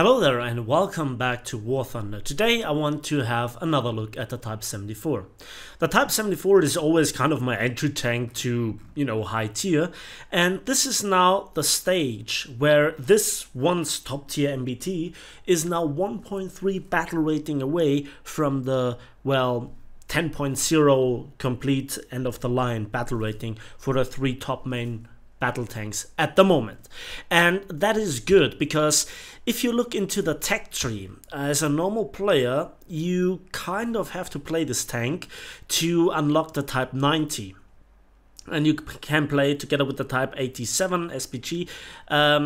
Hello there and welcome back to War Thunder. Today I want to have another look at the Type 74. The Type 74 is always kind of my entry tank to, high tier, and this is now the stage where this once top tier MBT is now 1.3 battle rating away from the, 10.0 complete end of the line battle rating for the three top main battle tanks at the moment. And that is good because if you look into the tech tree, as a normal player you kind of have to play this tank to unlock the Type 90. And you can play it together with the Type 87 SPG,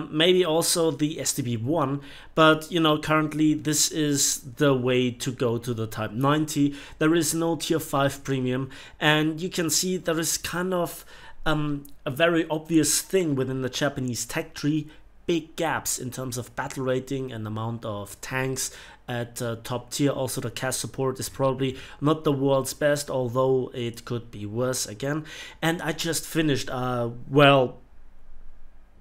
maybe also the STB1, but currently this is the way to go to the Type 90. There is no tier 5 premium, and you can see there is kind of a very obvious thing within the Japanese tech tree: big gaps in terms of battle rating and amount of tanks at top tier. Also the cast support is probably not the world's best, although it could be worse again. And I just finished a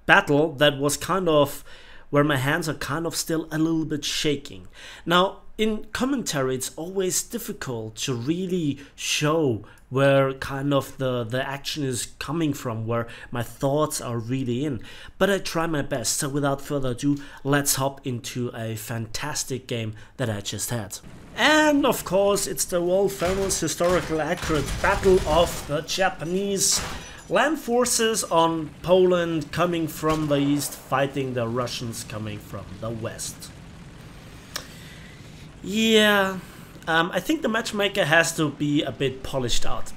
battle that was kind of where my hands are kind of still a little bit shaking. Now in commentary it's always difficult to really show where kind of the action is coming from, where my thoughts are really in, but I try my best. So without further ado, let's hop into a fantastic game that I just had. And of course it's the world famous historical accurate battle of the Japanese land forces on Poland coming from the east, fighting the Russians coming from the west. Yeah, I think the matchmaker has to be a bit polished out.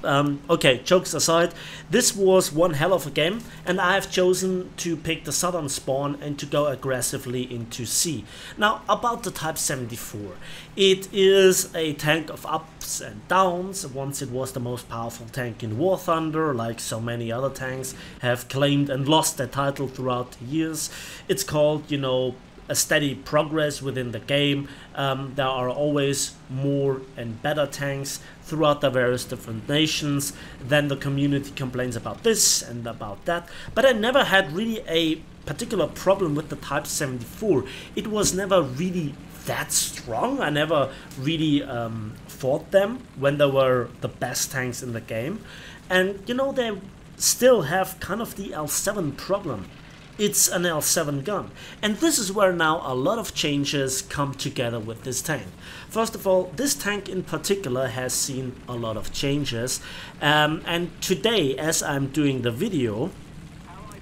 Okay, jokes aside, this was one hell of a game, and I have chosen to pick the southern spawn and to go aggressively into C. Now, about the Type 74. It is a tank of ups and downs. Once it was the most powerful tank in War Thunder, like so many other tanks have claimed and lost their title throughout the years. It's called, a steady progress within the game. There are always more and better tanks throughout the various different nations. Then the community complains about this and about that, but I never had really a particular problem with the Type 74. It was never really that strong. I never really fought them when they were the best tanks in the game, and they still have kind of the L7 problem. It's an L7 gun, and this is where now a lot of changes come together with this tank. First of all, this tank in particular has seen a lot of changes, and today, as I'm doing the video,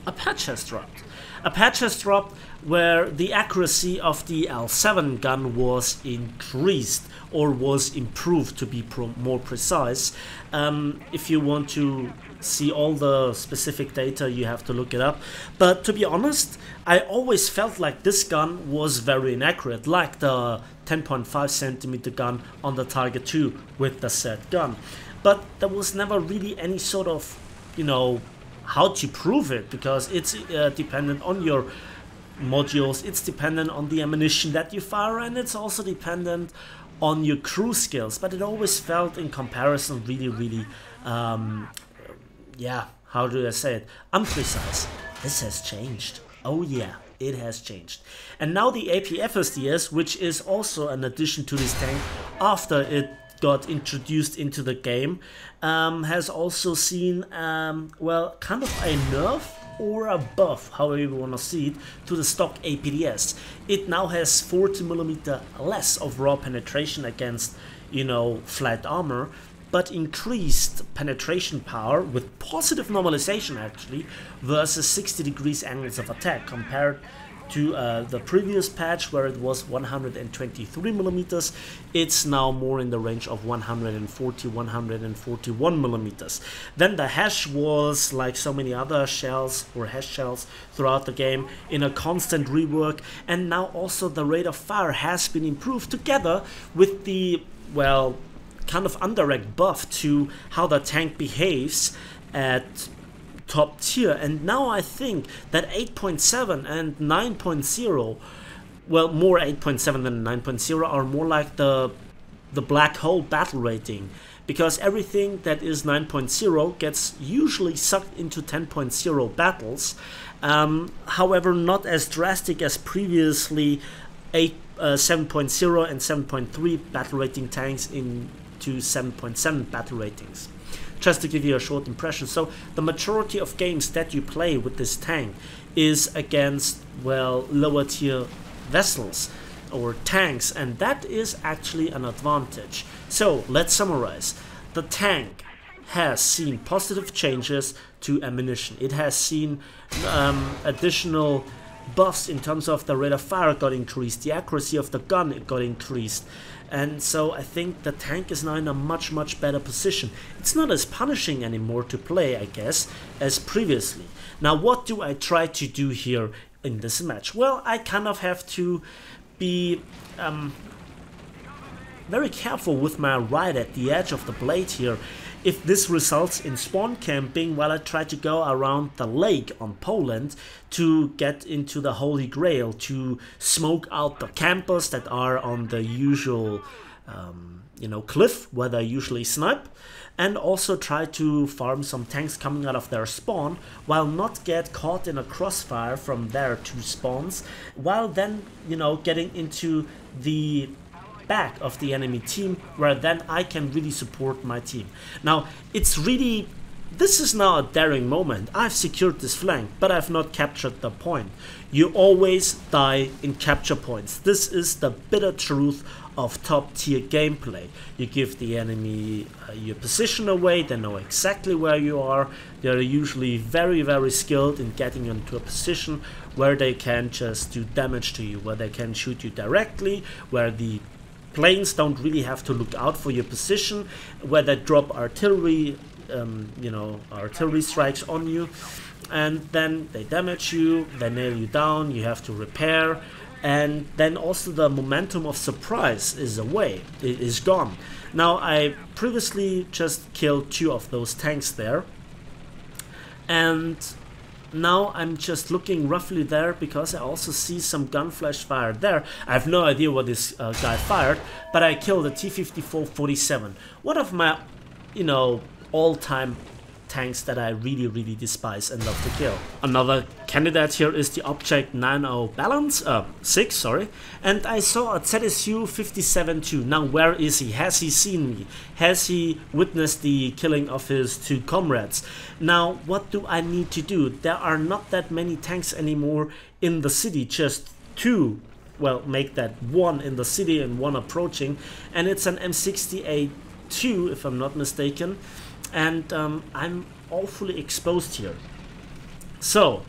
a patch has dropped. A patch has dropped where the accuracy of the L7 gun was increased, or was improved to be more precise. If you want to see all the specific data, you have to look it up, but to be honest, I always felt like this gun was very inaccurate, like the 10.5 centimeter gun on the Target 2 with the said gun. But there was never really any sort of, how to prove it, because it's dependent on your modules, it's dependent on the ammunition that you fire, and it's also dependent on your crew skills. But it always felt in comparison really how do I say it, unprecise. This has changed. Oh yeah, it has changed. And now the APDS, which is also an addition to this tank after it got introduced into the game, has also seen kind of a nerf or a buff, however you want to see it, to the stock APDS. It now has 40mm less of raw penetration against, flat armor, but increased penetration power with positive normalization actually, versus 60 degrees angles of attack compared to the previous patch where it was 123mm. It's now more in the range of 141mm. Then the hash was, like so many other shells or hash shells throughout the game, in a constant rework, and now also the rate of fire has been improved together with the, kind of indirect buff to how the tank behaves at top tier. And now I think that 8.7 and 9.0, more 8.7 than 9.0, are more like the black hole battle rating, because everything that is 9.0 gets usually sucked into 10.0 battles. However, not as drastic as previously 7.0 and 7.3 battle rating tanks into 7.7 battle ratings. Just to give you a short impression. So the majority of games that you play with this tank is against, well, lower tier vessels or tanks, and that is actually an advantage. So let's summarize. The tank has seen positive changes to ammunition. It has seen additional buffs in terms of the rate of fire got increased, the accuracy of the gun got increased, and so I think the tank is now in a much better position. It's not as punishing anymore to play, I guess, as previously. Now what do I try to do here in this match? Well, I kind of have to be very careful with my ride at the edge of the blade here. If this results in spawn camping, while I try to go around the lake on Poland to get into the Holy Grail, to smoke out the campers that are on the usual cliff where they usually snipe, and also try to farm some tanks coming out of their spawn, while not get caught in a crossfire from their two spawns, while then, getting into the back of the enemy team, where then I can really support my team. Now, this is now a daring moment. I've secured this flank, but I've not captured the point. You always die in capture points. This is the bitter truth of top tier gameplay. You give the enemy your position away, they know exactly where you are, they're usually very skilled in getting into a position where they can just do damage to you, where they can shoot you directly, where the planes don't really have to look out for your position, where they drop artillery, artillery strikes on you, and then they damage you, they nail you down, you have to repair, and then also the momentum of surprise is away, it is gone. Now, I previously just killed 2 of those tanks there, and now I'm just looking roughly there because I also see some gun flash fired there. I have no idea what this guy fired, but I killed a T-54-47. One of my, all-time tanks that I really despise and love to kill. Another candidate here is the Object 90 Balance, 6, sorry. And I saw a ZSU 57-2. Now where is he? Has he seen me? Has he witnessed the killing of his 2 comrades? Now what do I need to do? There are not that many tanks anymore in the city, just 2. Well, make that 1 in the city and 1 approaching. And it's an M68-2 if I'm not mistaken. And I'm awfully exposed here. So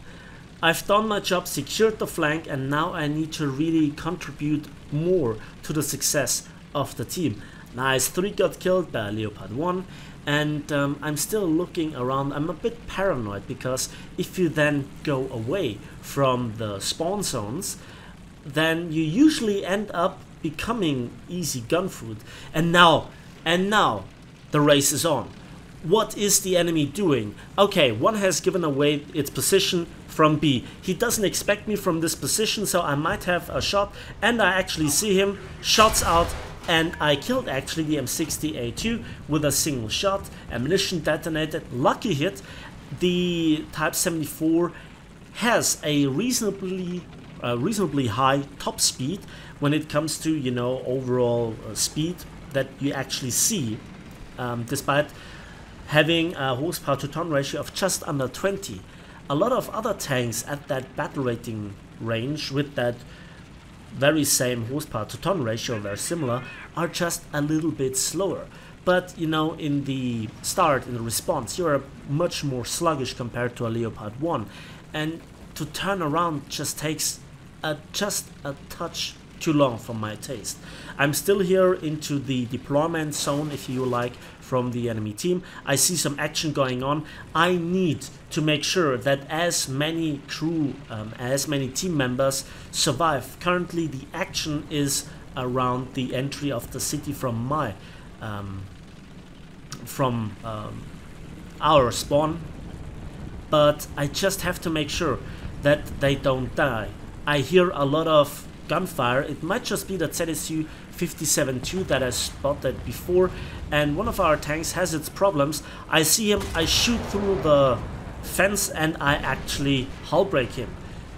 I've done my job, secured the flank, and now I need to really contribute more to the success of the team. Nice, 3 got killed by Leopard 1, and I'm still looking around. I'm a bit paranoid because if you then go away from the spawn zones, then you usually end up becoming easy gun food. And now the race is on. What is the enemy doing? Okay, 1 has given away its position from B. He doesn't expect me from this position, so I might have a shot, and I actually see him, shots out, and I killed actually the M60A2 with a single shot. Ammunition detonated, lucky hit. The Type 74 has a reasonably high top speed when it comes to, overall speed that you actually see, despite having a horsepower to ton ratio of just under 20. A lot of other tanks at that battle rating range with that very same horsepower to ton ratio, very similar, are just a little bit slower. But in the start, in the response, you're much more sluggish compared to a Leopard 1, and to turn around just takes just a touch too long for my taste. I'm still here into the deployment zone, if you like, from the enemy team. I see some action going on. I need to make sure that as many crew, as many team members survive. Currently the action is around the entry of the city from our spawn, but I just have to make sure that they don't die. I hear a lot of gunfire. It might just be that ZSU 57-2 that I spotted before, and one of our tanks has its problems. I see him, I shoot through the fence, and I actually hull break him.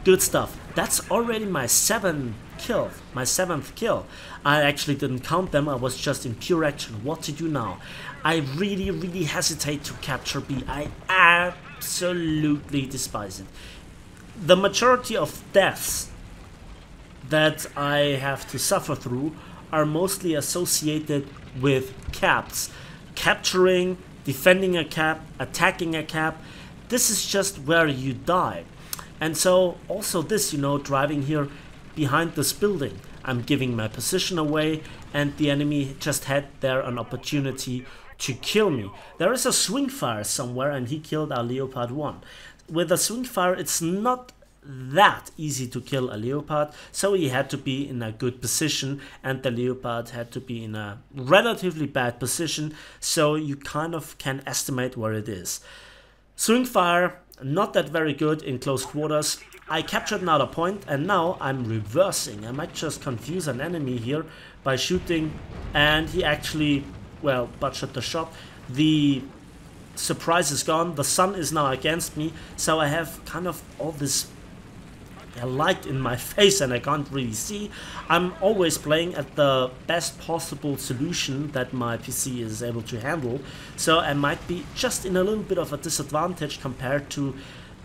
Good stuff. That's already my 7 kill, my 7th kill. I actually didn't count them, I was just in pure action. What to do now? I really hesitate to capture B. I absolutely despise it. The majority of deaths that I have to suffer through are mostly associated with caps. Capturing, defending a cap, attacking a cap. This is just where you die. And so also this, you know, driving here behind this building, I'm giving my position away and the enemy just had there an opportunity to kill me. There is a swing fire somewhere and he killed our Leopard 1. With a swing fire it's not that easy to kill a Leopard, so he had to be in a good position and the Leopard had to be in a relatively bad position, so you kind of can estimate where it is. Swing fire, not that very good in close quarters. I captured another point and now I'm reversing. I might just confuse an enemy here by shooting, and he actually, well, butchered the shot. The surprise is gone, the sun is now against me, so I have kind of all this light in my face and I can't really see. I'm always playing at the best possible solution that my PC is able to handle, so I might be just in a little bit of a disadvantage compared to,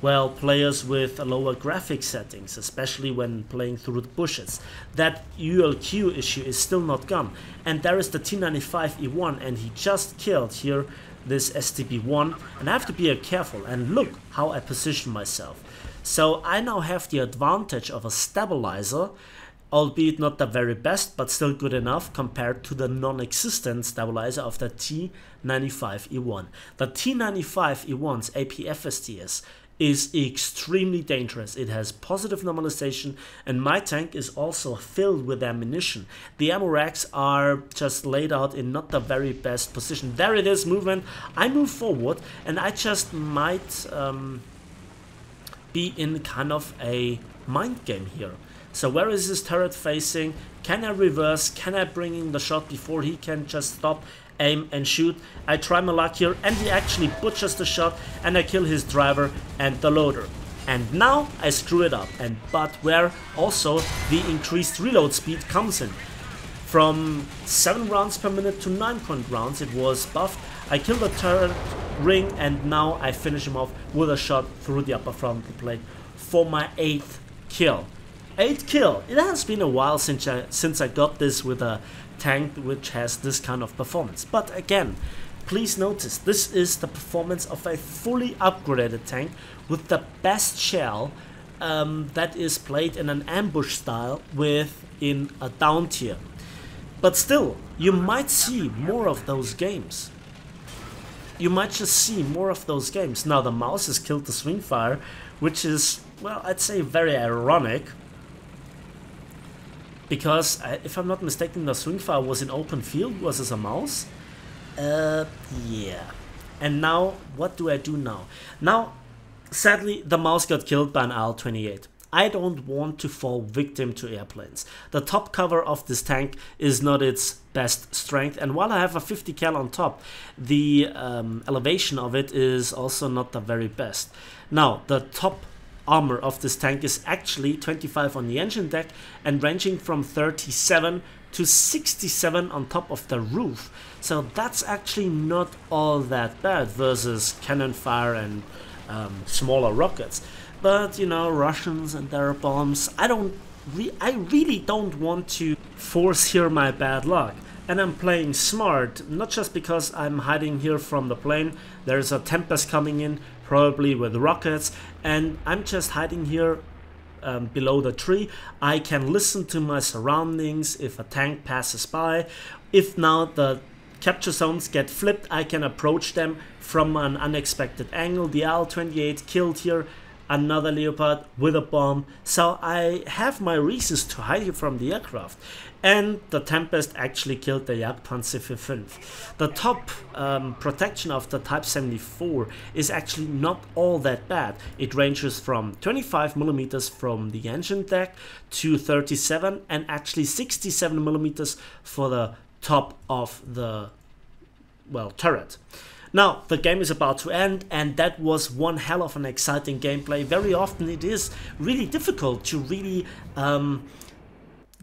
well, players with lower graphic settings, especially when playing through the bushes. That ULQ issue is still not gone, and there is the T95E1 and he just killed here this STB1, and I have to be careful, and look how I position myself. So I now have the advantage of a stabilizer, albeit not the very best, but still good enough compared to the non-existent stabilizer of the T95E1. The T95E1's APDS is extremely dangerous. It has positive normalization and my tank is also filled with ammunition. The ammo racks are just laid out in not the very best position. There it is, movement. I move forward and I just might be in kind of a mind game here. So where is this turret facing? Can I reverse? Can I bring in the shot before he can just stop, aim and shoot? I try my luck here and he actually butchers the shot and I kill his driver and the loader. And now I screw it up, and but where also the increased reload speed comes in. From 7 rounds per minute to 9 rounds it was buffed. I kill the turret ring and now I finish him off with a shot through the upper frontal plate for my 8th kill. 8th kill! It has been a while since I got this with a tank which has this kind of performance. But again, please notice, this is the performance of a fully upgraded tank with the best shell that is played in an ambush style within a down tier. But still, you might see more of those games. You might just see more of those games. Now the mouse has killed the swing fire, which is, well, I'd say very ironic. Because, if I'm not mistaken, the swing fire was in open field versus a mouse. Yeah. And now, what do I do now? Now, sadly, the mouse got killed by an IL-28. I don't want to fall victim to airplanes. The top cover of this tank is not its best strength, and while I have a 50 cal on top, the elevation of it is also not the very best. Now, the top armor of this tank is actually 25 on the engine deck and ranging from 37 to 67 on top of the roof. So that's actually not all that bad versus cannon fire and smaller rockets. But you know, Russians and their bombs, I really don't want to force here my bad luck. And I'm playing smart, not just because I'm hiding here from the plane. There's a Tempest coming in, probably with rockets, and I'm just hiding here below the tree. I can listen to my surroundings if a tank passes by. If now the capture zones get flipped, I can approach them from an unexpected angle. The IL-28 killed here another Leopard with a bomb, so I have my reasons to hide here from the aircraft. And the Tempest actually killed the Jagdpanzer 5. The top protection of the Type 74 is actually not all that bad. It ranges from 25mm from the engine deck to 37 and actually 67mm for the top of the, well, turret. Now, the game is about to end, and that was one hell of an exciting gameplay. Very often it is really difficult to really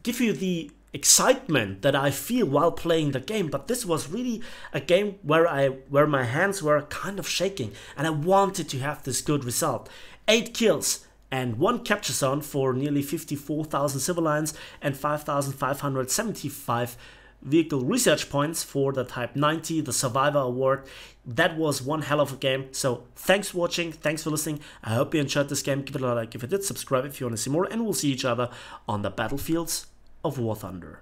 give you the excitement that I feel while playing the game, but this was really a game where my hands were kind of shaking and I wanted to have this good result. 8 kills and 1 capture zone for nearly 54,000 civil lines and 5,575 vehicle research points for the Type 90, the Survivor Award. That was one hell of a game. So thanks for watching, thanks for listening. I hope you enjoyed this game. Give it a like if you did, subscribe if you want to see more, and we'll see each other on the battlefields of War Thunder.